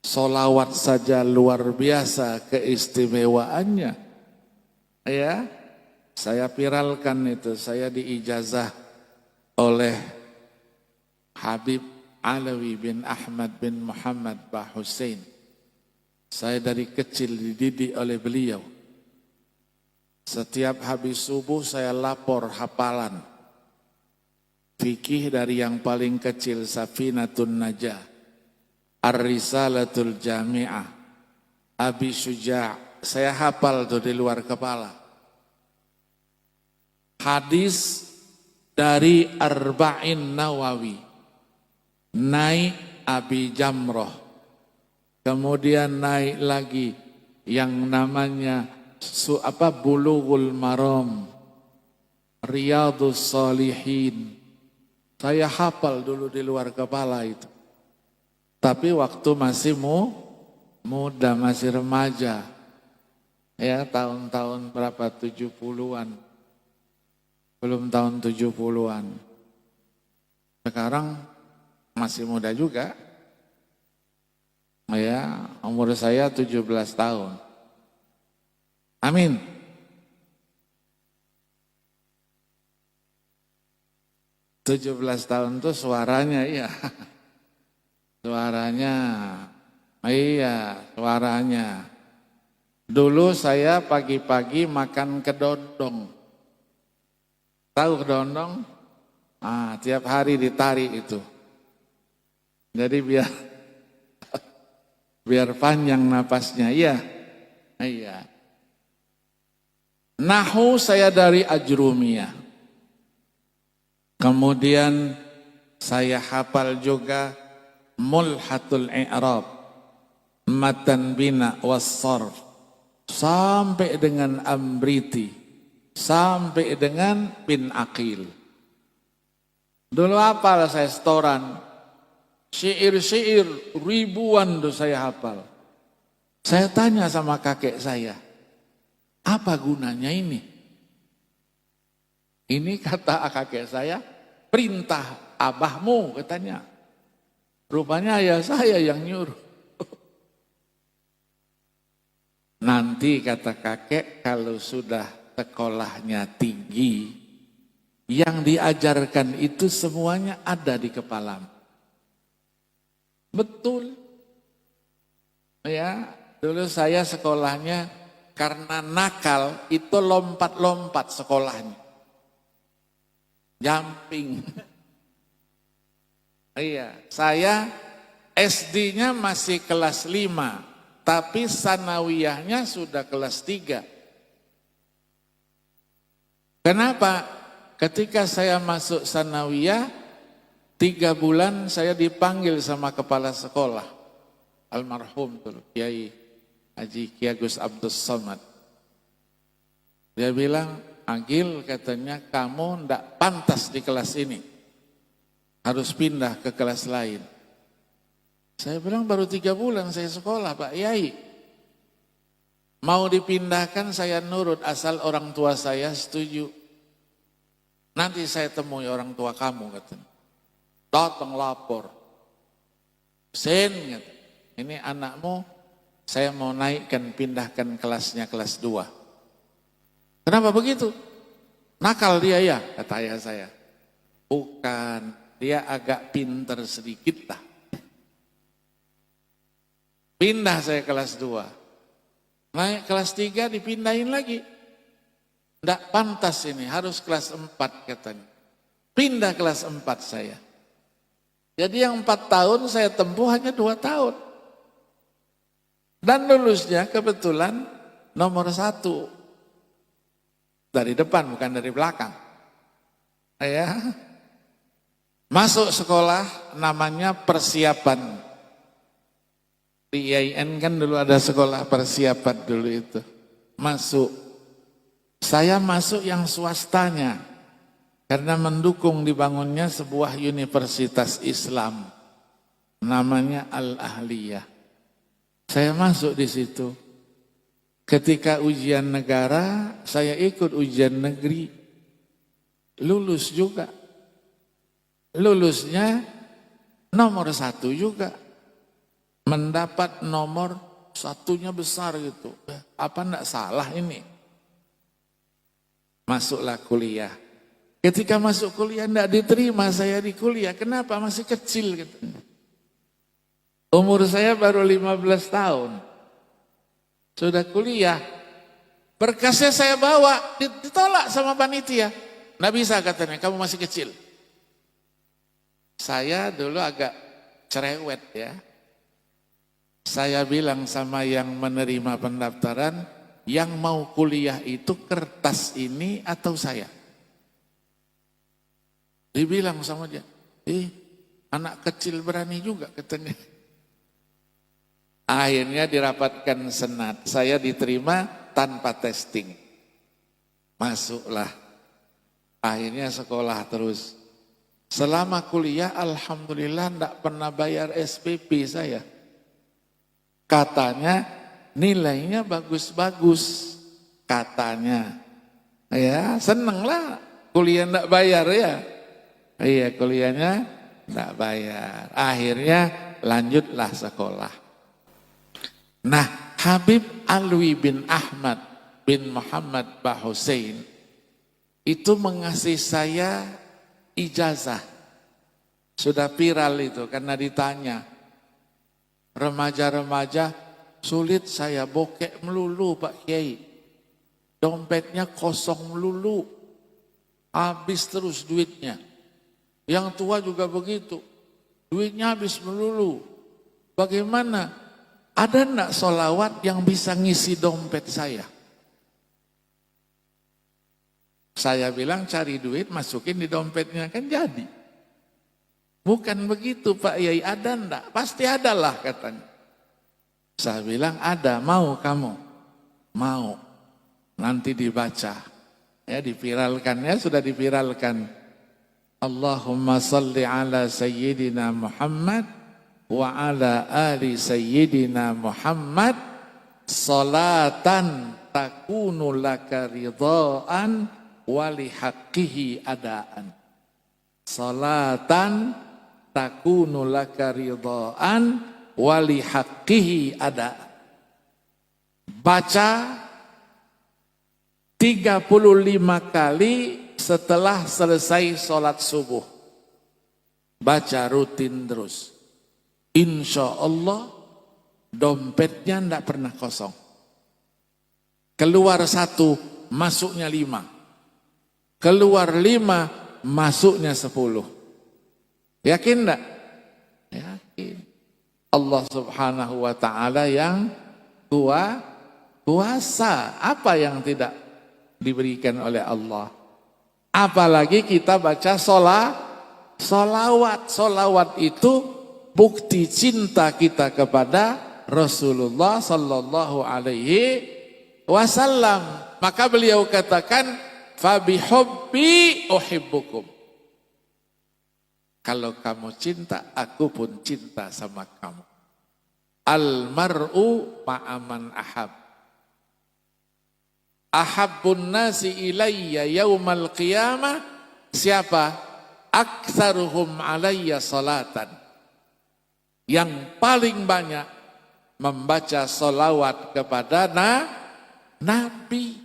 Solawat saja luar biasa keistimewaannya. Ya, saya viralkan itu, saya diijazah oleh Habib Alawi bin Ahmad bin Muhammad Bah Hussein. Saya dari kecil dididik oleh beliau. Setiap habis subuh saya lapor hafalan fikih dari yang paling kecil Safinatun Najah, Ar-Risalatul Jami'ah, Abi Syuja'. Saya hafal tuh di luar kepala. Hadis dari Arba'in Nawawi, naik Abi Jamroh, kemudian naik lagi yang namanya Bulughul Maram, Riyadhus Shalihin. Saya hafal dulu di luar kepala itu. Tapi waktu masih muda, masih remaja. Ya, tahun-tahun berapa, 70-an. Belum tahun 70-an. Sekarang masih muda juga. Ya, umur saya 17 tahun. Amin. Tujuh belas tahun tuh suaranya, iya. Suaranya, iya, suaranya. Dulu saya pagi-pagi makan kedondong. Tahu kedondong? Tiap hari ditarik itu. Jadi biar panjang napasnya, iya. Iya. Nahu saya dari Ajrumiyah. Kemudian saya hafal juga Mulhatul I'rab, Matan Bina Was-Sarf, sampai dengan Amriti, sampai dengan Bin Aqil. Dulu hafal saya setoran, syair-syair ribuan tuh saya hafal. Saya tanya sama kakek saya, apa gunanya ini? Ini kata kakek saya, perintah abahmu katanya. Rupanya ayah saya yang nyuruh. Nanti kata kakek, kalau sudah sekolahnya tinggi, yang diajarkan itu semuanya ada di kepalamu. Betul. Ya, dulu saya sekolahnya karena nakal itu lompat-lompat sekolahnya. Jumping. Iya, saya SD-nya masih kelas 5, tapi sanawiyahnya sudah kelas 3. Kenapa? Ketika saya masuk sanawiyah, 3 bulan saya dipanggil sama kepala sekolah. Almarhum dulu, Kiai Haji Ki Agus Abdus Somad. Dia bilang, Agil katanya kamu ndak pantas di kelas ini. Harus pindah ke kelas lain. Saya bilang baru 3 bulan saya sekolah Pak Yai. Mau dipindahkan saya nurut asal orang tua saya setuju. Nanti saya temui orang tua kamu katanya. Datang lapor. Sen katanya, ini anakmu saya mau naikkan pindahkan kelasnya kelas 2. Kenapa begitu? Nakal dia ya, kata ayah saya. Bukan, dia agak pinter sedikit lah. Pindah saya kelas 2. Naik kelas 3 dipindahin lagi. Tidak pantas ini, harus kelas 4 katanya. Pindah kelas 4 saya. Jadi yang 4 tahun saya tempuh hanya 2 tahun. Dan lulusnya kebetulan nomor 1. Dari depan bukan dari belakang. Ya. Masuk sekolah namanya persiapan. Di IAIN kan dulu ada sekolah persiapan dulu itu. Masuk. Saya masuk yang swastanya. Karena mendukung dibangunnya sebuah universitas Islam. Namanya Al-Ahliyah. Saya masuk di situ. Ketika ujian negara, saya ikut ujian negeri. Lulus juga. Lulusnya nomor 1 juga. mendapat nomor satunya besar gitu. Apa enggak salah ini? Masuklah kuliah. Ketika masuk kuliah enggak diterima saya di kuliah. Kenapa? Masih kecil gitu. Umur saya baru 15 tahun. Sudah kuliah. Berkasnya saya bawa, ditolak sama panitia. Nggak bisa katanya, kamu masih kecil. Saya dulu agak cerewet ya. Saya bilang sama yang menerima pendaftaran, yang mau kuliah itu kertas ini atau saya? Dibilang sama dia, anak kecil berani juga katanya. Akhirnya dirapatkan senat, saya diterima tanpa testing. Masuklah. Akhirnya sekolah terus. Selama kuliah alhamdulillah tidak pernah bayar SPP saya. Katanya nilainya bagus-bagus. Katanya. Ya senenglah kuliah tidak bayar ya. Iya kuliahnya tidak bayar. Akhirnya lanjutlah sekolah. Nah, Habib Alwi bin Ahmad bin Muhammad Bahusain itu mengasih saya ijazah. Sudah viral itu karena ditanya. Remaja-remaja sulit saya bokek melulu Pak Kiai. Dompetnya kosong melulu. Habis terus duitnya. Yang tua juga begitu. Duitnya habis melulu. Bagaimana? Ada enggak sholawat yang bisa ngisi dompet saya? Saya bilang cari duit masukin di dompetnya kan jadi. Bukan begitu Pak Yai, ada enggak? Pasti adalah katanya. Saya bilang ada, mau kamu? Mau. Nanti dibaca. Ya diviralkan ya, sudah diviralkan. Allahumma salli ala sayyidina Muhammad wa ala ali sayyidina Muhammad salatan takunu laka ridhaan wa li haqqihi adaan. Salatan takunu laka ridhaan wa li haqqihi adaan. Baca 35 kali setelah selesai sholat subuh. Baca rutin terus. Insya Allah dompetnya tidak pernah kosong. Keluar 1, masuknya 5. Keluar 5, masuknya 10. Yakin tidak? Yakin. Allah subhanahu wa ta'ala yang kuasa. Apa yang tidak diberikan oleh Allah? Apalagi kita baca solawat. Solawat itu bukti cinta kita kepada Rasulullah sallallahu alaihi wasallam. Maka beliau katakan, "Fabihubbi uhibbukum." Kalau kamu cinta, aku pun cinta sama kamu. Al-mar'u ma'aman ahab. Ahabbun nasi ilayya yaumal qiyamah. Siapa? Aktsaruhum alayya salatan. Yang paling banyak membaca sholawat kepada Nabi.